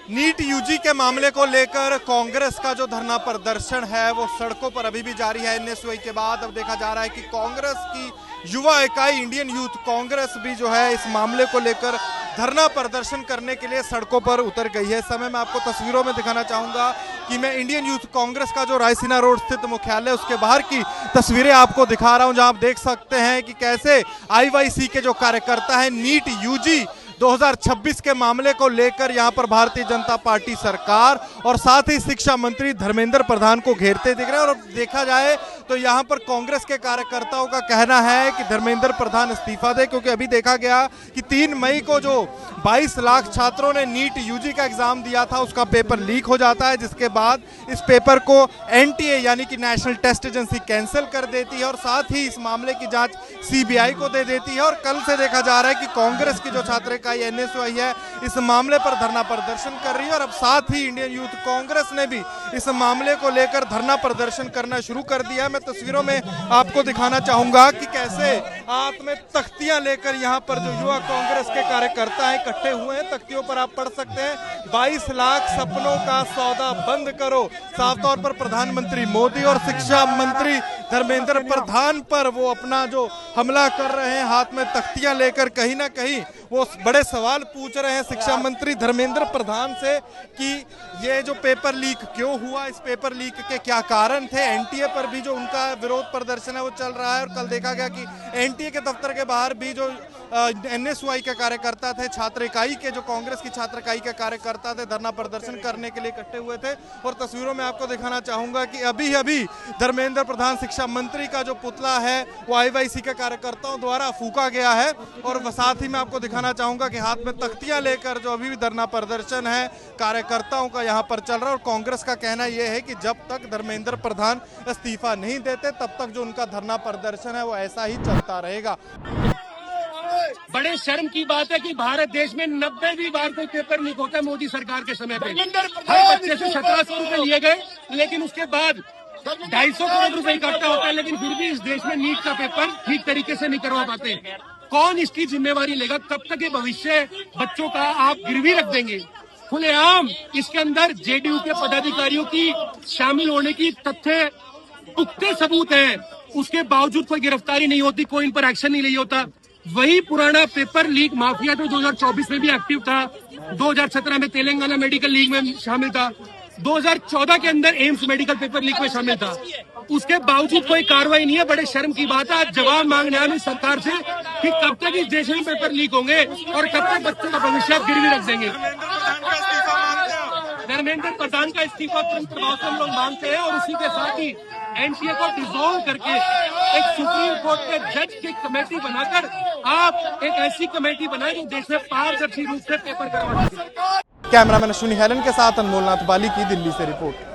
NEET UG के मामले को लेकर कांग्रेस का जो धरना प्रदर्शन है वो सड़कों पर अभी भी जारी है। एनएसयूआई के बाद अब देखा जा रहा है कि कांग्रेस की युवा इकाई इंडियन यूथ कांग्रेस भी जो है इस मामले को लेकर धरना प्रदर्शन करने के लिए सड़कों पर उतर गई है। इस समय मैं आपको तस्वीरों में दिखाना चाहूंगा कि मैं इंडियन यूथ कांग्रेस का जो रायसीना रोड स्थित मुख्यालय उसके बाहर की तस्वीरें आपको दिखा रहा हूं, जहां आप देख सकते हैं कि कैसे आईवाईसी के जो कार्यकर्ता है नीट यूजी 2026 के मामले को लेकर यहां पर भारतीय जनता पार्टी सरकार और साथ ही शिक्षा मंत्री धर्मेंद्र प्रधान को घेरते दिख रहे हैं। और देखा जाए तो यहां पर कांग्रेस के कार्यकर्ताओं का कहना है कि धर्मेंद्र प्रधान इस्तीफा दे, क्योंकि अभी देखा गया कि 3 मई को जो 22 लाख छात्रों ने नीट यूजी का एग्जाम दिया था उसका पेपर लीक हो जाता है, जिसके बाद इस पेपर को एनटीए यानी कि नेशनल टेस्ट एजेंसी कैंसिल कर देती है और साथ ही इस मामले की जांच सीबीआई को दे देती है। और कल से देखा जा रहा है कि कांग्रेस की जो छात्र इकाई एनएसयूआई है इस मामले पर धरना प्रदर्शन कर रही है और अब साथ ही इंडियन यूथ कांग्रेस ने भी इस मामले को लेकर धरना प्रदर्शन करना शुरू कर दिया। मैं तस्वीरों में आपको दिखाना चाहूंगा कि कैसे हाथ में तख्तियां लेकर यहां पर जो युवा कांग्रेस के कार्यकर्ता हैं इकट्ठे हुए हैं। तख्तियों पर आप पढ़ सकते हैं 22 लाख सपनों का सौदा बंद करो। साफ तौर पर प्रधानमंत्री मोदी और शिक्षा मंत्री धर्मेंद्र प्रधान पर वो अपना जो हमला कर रहे हैं हाथ में तख्तियां लेकर, कहीं ना कहीं वो बड़े सवाल पूछ रहे हैं शिक्षा मंत्री धर्मेंद्र प्रधान से कि ये जो पेपर लीक क्यों हुआ, इस पेपर लीक के क्या कारण थे। एनटीए पर भी जो उनका विरोध प्रदर्शन है वो चल रहा है और कल देखा गया कि एनटीए के दफ्तर के बाहर भी जो एनएसयूआई के कार्यकर्ता थे, छात्र इकाई के जो कांग्रेस की छात्र इकाई के कार्यकर्ता थे, धरना प्रदर्शन करने के लिए इकट्ठे हुए थे। और तस्वीरों में आपको दिखाना चाहूंगा कि अभी अभी धर्मेंद्र प्रधान शिक्षा मंत्री का जो पुतला है वो आईवाईसी के कार्यकर्ताओं द्वारा फूका गया है। और साथ ही मैं आपको दिखाना चाहूंगा कि हाथ में तख्तियां लेकर जो अभी भी धरना प्रदर्शन है कार्यकर्ताओं का यहां पर चल रहा है। और कांग्रेस का कहना यह है कि जब तक धर्मेंद्र प्रधान इस्तीफा नहीं देते तब तक जो उनका धरना प्रदर्शन है वो ऐसा ही चलता रहेगा। बड़े शर्म की बात है कि भारत देश में 90वीं बार कोई पेपर लीक होता है मोदी सरकार के समय पे। हर बच्चे से 1700 रुपए लिए गए, लेकिन उसके बाद 250 करोड़ रुपए इकट्ठा होता है, लेकिन फिर भी इस देश में नीट का पेपर ठीक तरीके से नहीं करवा पाते। कौन इसकी जिम्मेवारी लेगा? कब तक ये भविष्य बच्चों का आप गिरवी रख देंगे? खुलेआम इसके अंदर जेडीयू के पदाधिकारियों की शामिल होने की तथ्य पुख्ते सबूत हैं, उसके बावजूद कोई गिरफ्तारी नहीं होती, कोई इन पर एक्शन नहीं लिया होता। वही पुराना पेपर लीक माफिया तो 2024 में भी एक्टिव था, 2017 में तेलंगाना मेडिकल लीग में शामिल था, 2014 के अंदर एम्स मेडिकल पेपर लीक में शामिल था। उसके बावजूद कोई कार्रवाई नहीं है। बड़े शर्म की बात है। आज जवाब मांगने आए इस सरकार से कि कब तक इस देश में पेपर लीक होंगे और कब तक बच्चों का भविष्य गिरवी रख देंगे। धर्मेंद्र प्रधान का इस्तीफा तुरंत प्रभाव से हम लोग मांगते हैं और उसी के साथ ही एनटीए को डिसॉल्व करके एक सुप्रीम कोर्ट के जज की कमेटी बनाकर आप एक ऐसी कमेटी बनाए जो देश में पारदर्शी रूप से पेपर करवा सके। कैमरामैन अश्विनी हेलन के साथ अनमोल नाथ बाली की दिल्ली से रिपोर्ट।